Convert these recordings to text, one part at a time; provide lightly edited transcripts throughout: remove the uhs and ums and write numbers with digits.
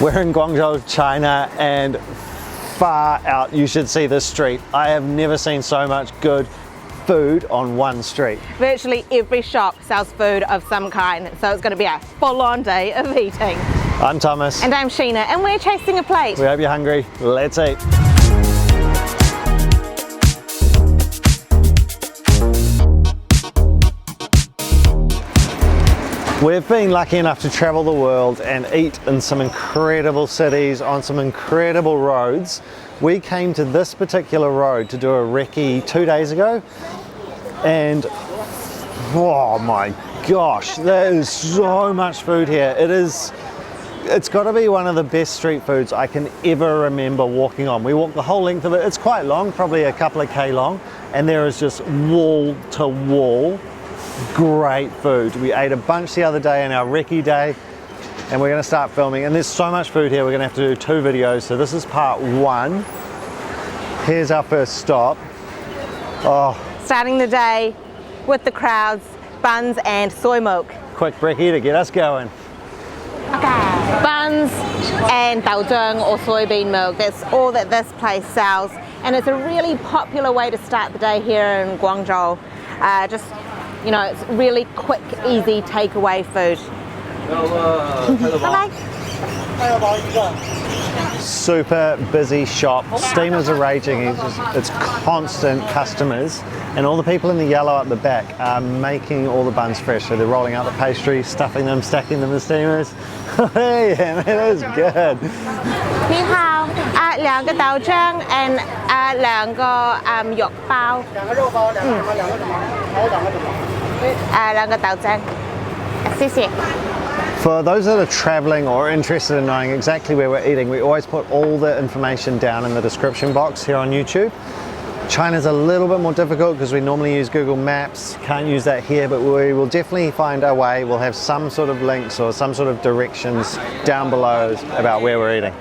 We're in Guangzhou, China, and far out you should see this street. I have never seen so much good food on one street. Virtually every shop sells food of some kind, so it's going to be a full-on day of eating. I'm Thomas. And I'm Sheena, and we're chasing a plate. We hope you're hungry. Let's eat. We've been lucky enough to travel the world and eat in some incredible cities, on some incredible roads. We came to this particular road to do a recce 2 days ago, and oh my gosh, there is so much food here. It's got to be one of the best street foods I can ever remember walking on. We walked the whole length of it. It's quite long, probably a couple of K long, and there is just wall to wall great food. We ate a bunch the other day on our recce day, and we're going to start filming, and there's so much food here we're going to have to do 2 videos, so this is part 1. Here's our first stop. Oh, starting the day with the crowds, buns and soy milk. Quick brekkie to get us going. Okay. Buns and zhen or soybean milk, that's all that this place sells, and it's a really popular way to start the day here in Guangzhou. Just, you know, it's really quick, easy takeaway food. Bye-bye. Super busy shop. Steamers are raging. It's constant customers, and all the people in the yellow at the back are making all the buns fresh. So they're rolling out the pastry, stuffing them, stacking them in steamers. Hey, and it is good. 你好，2个豆漿 and 2个肉包。2个肉包，2个什么？还有2个什么？2个豆漿。謝謝。 For those that are traveling or interested in knowing exactly where we're eating, we always put all the information down in the description box here on YouTube. China's a little bit more difficult because we normally use Google Maps, can't use that here, but we will definitely find our way. We'll have some sort of links or some sort of directions down below about where we're eating.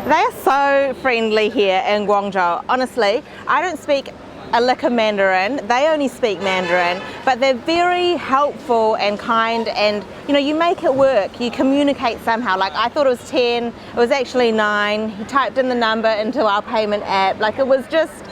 They are so friendly here in Guangzhou. Honestly, I don't speak a lick of Mandarin, they only speak Mandarin, but they're very helpful and kind, and you know, you make it work, you communicate somehow. Like, I thought it was 10, it was actually 9. He typed in the number into our payment app. Like, it was just,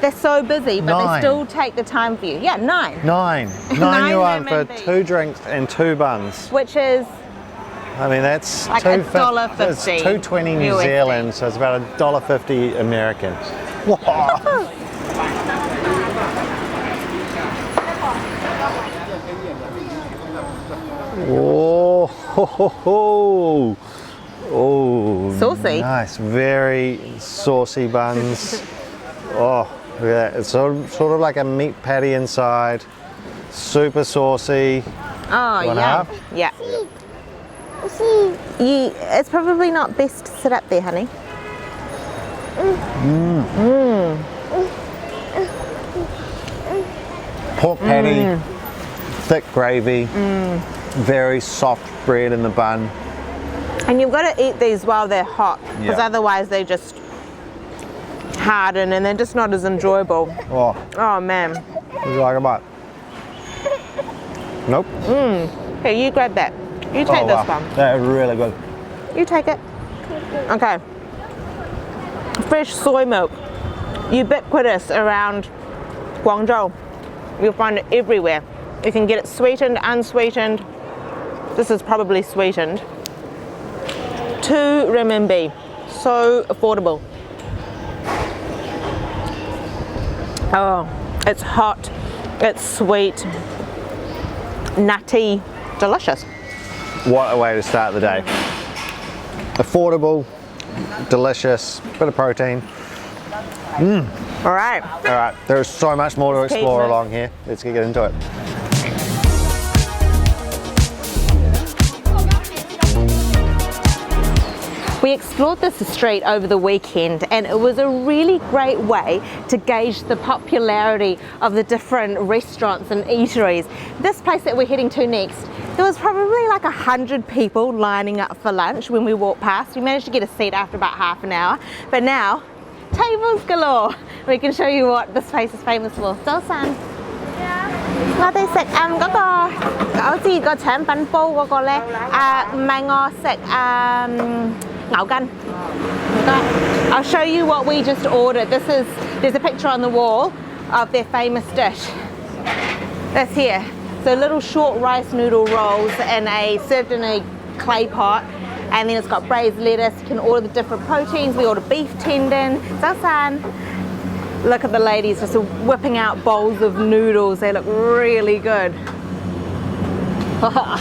they're so busy, but 9. they still take the time for you. Yeah, 9. 9 yuan for 2 drinks and 2 buns. Which is, I mean, that's like $1.50. It's 2.20 New Zealand, so it's about $1.50 American. Whoa. Oh, ho, ho, ho. Oh, saucy. Nice, very saucy buns. Oh, look at that. It's sort of like a meat patty inside. Super saucy. Oh, yeah. Yeah. It's probably not best to sit up there, honey. Pork patty, thick gravy, very soft bread in the bun. And you've got to eat these while they're hot, because otherwise they just harden and they're just not as enjoyable. Oh man. What do you like about it? Nope. Here, you grab that. You take this one. That is really good. You take it. Okay. Fresh soy milk. Ubiquitous around Guangzhou. You'll find it everywhere. You can get it sweetened, unsweetened. This is probably sweetened. 2 renminbi. So affordable. Oh, it's hot, it's sweet, nutty, delicious. What a way to start the day. Affordable, delicious, bit of protein. All right. All right, there is so much more to explore along here. Let's get into it. We explored this street over the weekend, and it was a really great way to gauge the popularity of the different restaurants and eateries. This place that we're heading to next, there was probably like 100 people lining up for lunch when we walked past. We managed to get a seat after about half an hour, but now tables galore. We can show you what this place is famous for. So, San. Yeah. 我哋食嗰個好似個腸粉煲嗰個咧，唔係我食牛筋。唔該。I'll show you what we just ordered. There's a picture on the wall of their famous dish. That's here. So little short rice noodle rolls served in a clay pot. And then it's got braised lettuce. You can order the different proteins. We ordered beef tendon. Zasan. Look at the ladies just whipping out bowls of noodles. They look really good. Wow.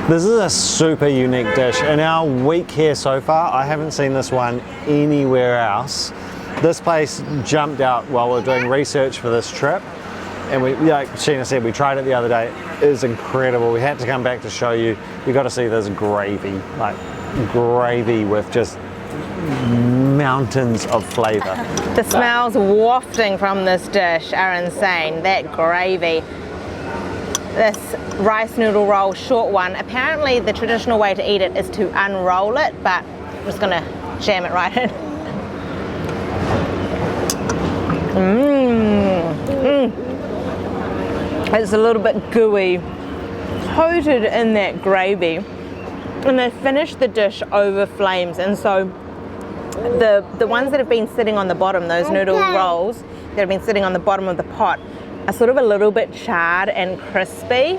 This is a super unique dish. In our week here so far, I haven't seen this one anywhere else. This place jumped out while we were doing research for this trip. And we, like Sheena said, we tried it the other day. It was incredible. We had to come back to show you. You got to see this gravy, like gravy with just mountains of flavour. The smells wafting from this dish are insane. That gravy. This rice noodle roll, short one. Apparently the traditional way to eat it is to unroll it, but I'm just gonna jam it right in. It's a little bit gooey, coated in that gravy. And they finished the dish over flames, and so the ones that have been sitting on the bottom, those noodle rolls that have been sitting on the bottom of the pot, are sort of a little bit charred and crispy.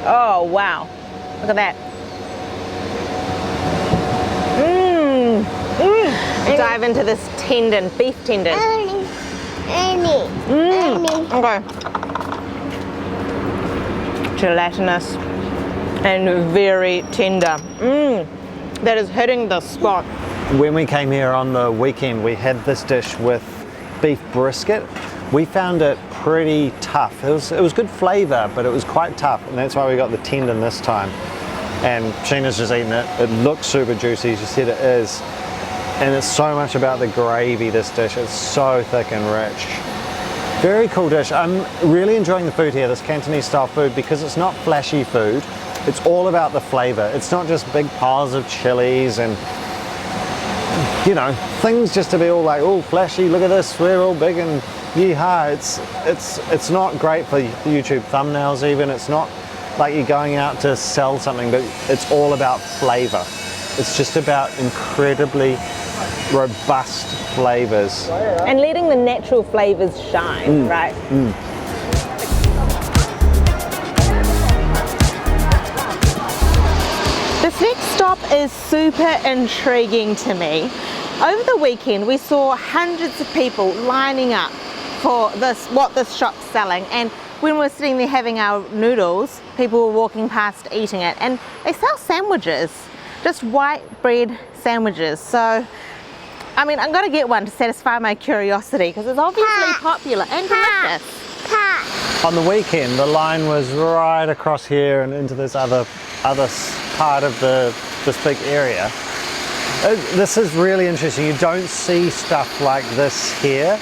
Oh wow, look at that. Dive into this tendon, beef tendon. Okay. Gelatinous and very tender. That is hitting the spot. When we came here on the weekend, we had this dish with beef brisket. We found it pretty tough. It was good flavour, but it was quite tough, and that's why we got the tendon this time. And Sheena's just eaten it. It looks super juicy, she said it is. And it's so much about the gravy, this dish. It's so thick and rich. Very cool dish. I'm really enjoying the food here, this Cantonese style food, because it's not flashy food. It's all about the flavour. It's not just big piles of chilies and, you know, things just to be all like, oh, flashy, look at this, we're all big and yeehaw. It's not great for YouTube thumbnails even. It's not like you're going out to sell something, but it's all about flavour. It's just about incredibly robust flavours. And letting the natural flavours shine, right? This next stop is super intriguing to me. Over the weekend we saw hundreds of people lining up for what this shop's selling, and when we were sitting there having our noodles, people were walking past eating it, and they sell sandwiches, just white bread sandwiches. So I mean, I'm gonna get one to satisfy my curiosity because it's obviously popular and delicious. On the weekend, the line was right across here and into this other part of this big area. This is really interesting. You don't see stuff like this here.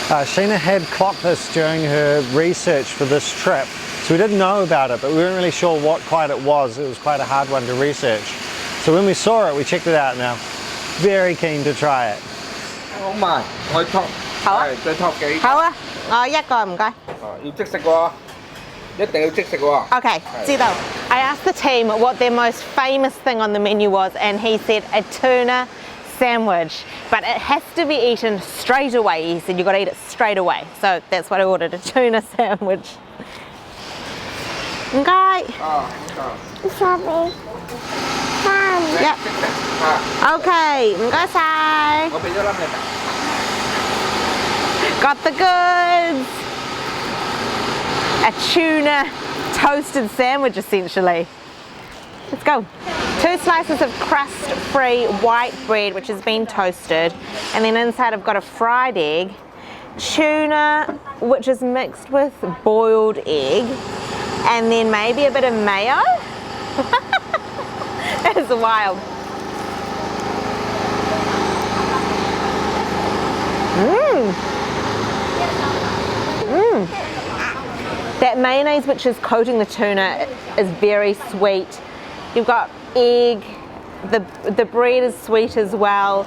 Sheena had clocked this during her research for this trip, so we didn't know about it, but we weren't really sure what quite it was. It was quite a hard one to research. So when we saw it, we checked it out now. Very keen to try it. Không mài, ngồi thọc. Tôi thọc cái. 好啊，我一個唔該。要即食喎，一定要即食喎。 Okay, 知道. I asked the team what their most famous thing on the menu was, and he said a tuna sandwich, but it has to be eaten straight away. He said you've got to eat it straight away. So that's what I ordered, a tuna sandwich. Okay. Yep. Okay, 唔該晒. 我俾咗粒你。 Got the goods. A tuna toasted sandwich essentially. Let's go. 2 slices of crust-free white bread which has been toasted, and then inside I've got a fried egg, tuna which is mixed with boiled egg, and then maybe a bit of mayo. That is wild. That mayonnaise which is coating the tuna is very sweet. You've got egg, The bread is sweet as well.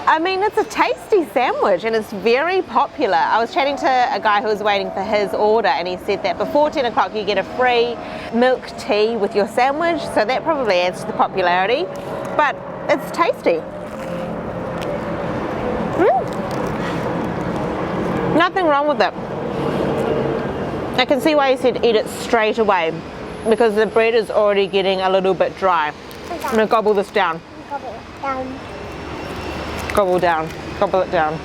I mean, it's a tasty sandwich and it's very popular. I was chatting to a guy who was waiting for his order and he said that before 10 o'clock you get a free milk tea with your sandwich, so that probably adds to the popularity, but it's tasty. Nothing wrong with it. I can see why you said eat it straight away, because the bread is already getting a little bit dry. I'm gonna gobble this down. Gobble it down. Gobble down. Gobble it down.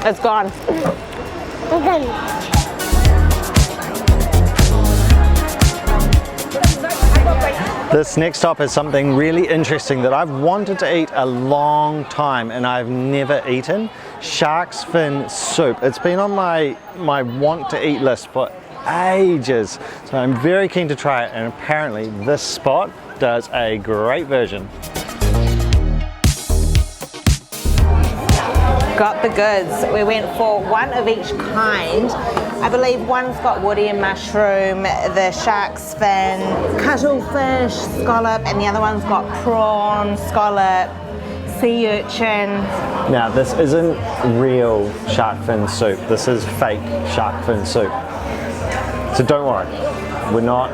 It's gone. Okay. This next stop is something really interesting that I've wanted to eat a long time and I've never eaten. Shark's fin soup. It's been on my want to eat list for ages, so I'm very keen to try it, and apparently this spot does a great version. Got the goods. We went for one of each kind. I believe one's got woody and mushroom, the shark's fin, cuttlefish, scallop, and the other one's got prawn, scallop, sea urchin. Now this isn't real shark fin soup, this is fake shark fin soup. So don't worry, we're not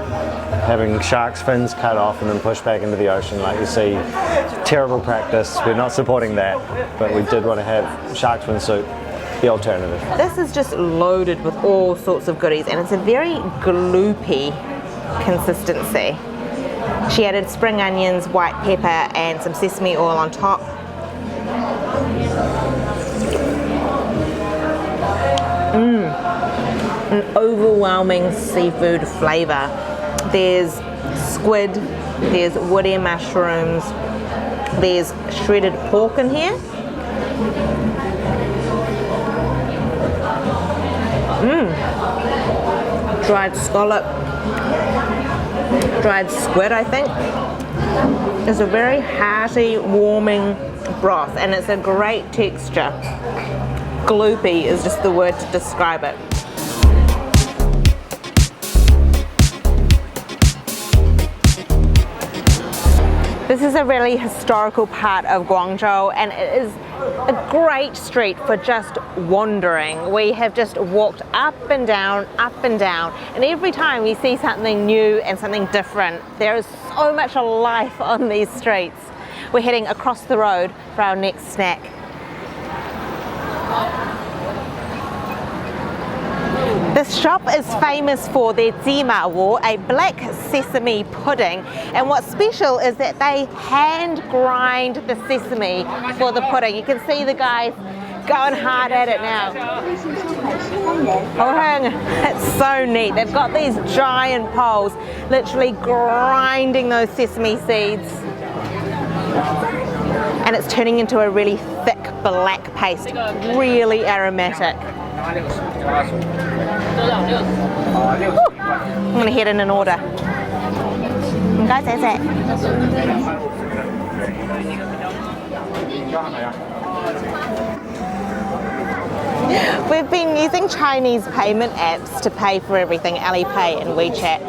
having shark's fins cut off and then pushed back into the ocean like you see. Terrible practice, we're not supporting that, but we did want to have shark's fin soup, the alternative. This is just loaded with all sorts of goodies and it's a very gloopy consistency. She added spring onions, white pepper and some sesame oil on top. An overwhelming seafood flavour. There's squid, there's woody mushrooms, there's shredded pork in here. Dried scallop, dried squid I think. It's a very hearty, warming broth and it's a great texture. Gloopy is just the word to describe it. This is a really historical part of Guangzhou and it is a great street for just wandering. We have just walked up and down, and every time we see something new and something different. There is so much life on these streets. We're heading across the road for our next snack. This shop is famous for their芝麻糊, a black sesame pudding, and what's special is that they hand grind the sesame for the pudding. You can see the guys going hard at it now. It's so neat. They've got these giant poles literally grinding those sesame seeds, and it's turning into a really thick black paste, really aromatic. I'm going to head in an order. We've been using Chinese payment apps to pay for everything, Alipay and WeChat.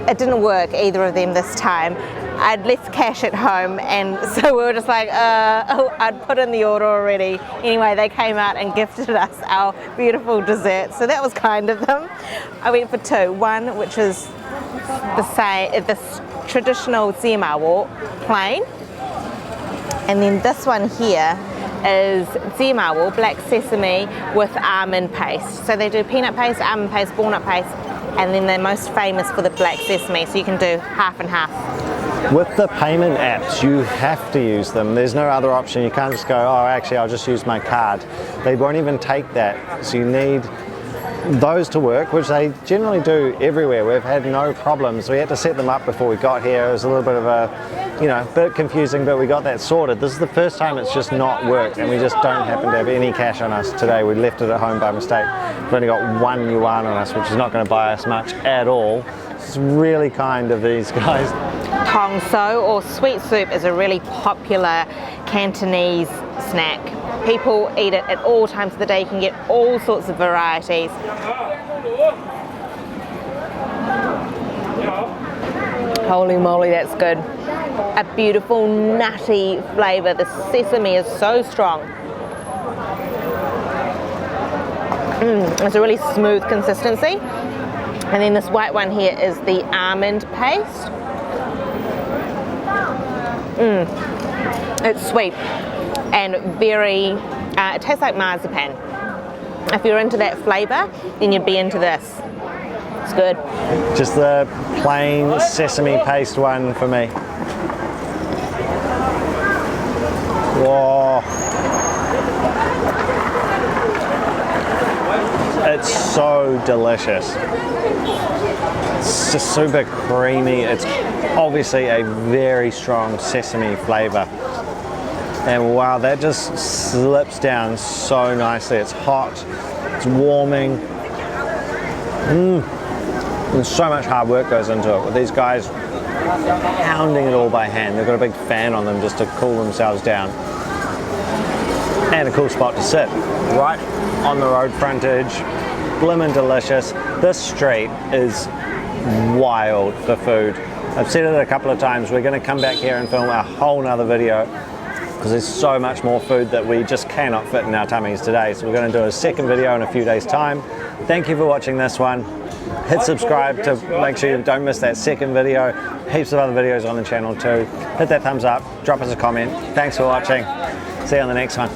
It didn't work, either of them this time. I had less cash at home, and so we were just like, I'd put in the order already. Anyway, they came out and gifted us our beautiful dessert, so that was kind of them. I went for two. One, which is the same, this traditional芝麻糊, plain, and then this one here is芝麻糊, black sesame with almond paste. So they do peanut paste, almond paste, walnut paste, and then they're most famous for the black sesame, so you can do half and half. With the payment apps, you have to use them. There's no other option. You can't just go, oh, actually, I'll just use my card. They won't even take that. So you need those to work, which they generally do everywhere. We've had no problems. We had to set them up before we got here. It was a little bit of a, bit confusing, but we got that sorted. This is the first time it's just not worked, and we just don't happen to have any cash on us today. We left it at home by mistake. We've only got 1 yuan on us, which is not going to buy us much at all. It's really kind of these guys. Tong so, or sweet soup, is a really popular Cantonese snack. People eat it at all times of the day. You can get all sorts of varieties. Holy moly, that's good. A beautiful nutty flavour. The sesame is so strong. It's a really smooth consistency. And then this white one here is the almond paste. It's sweet and very, it tastes like marzipan. If you're into that flavour, then you'd be into this. It's good. Just the plain sesame paste one for me. Whoa. It's so delicious. It's just super creamy. It's obviously a very strong sesame flavour. And wow, that just slips down so nicely. It's hot, it's warming. And so much hard work goes into it with these guys pounding it all by hand. They've got a big fan on them just to cool themselves down. And a cool spot to sit, right on the road frontage, blimmin' delicious. This street is wild for food. I've said it a couple of times, we're going to come back here and film a whole nother video because there's so much more food that we just cannot fit in our tummies today. So we're going to do a second video in a few days' time. Thank you for watching this one. Hit subscribe to make sure you don't miss that second video. Heaps of other videos on the channel too. Hit that thumbs up, drop us a comment. Thanks for watching. See you on the next one.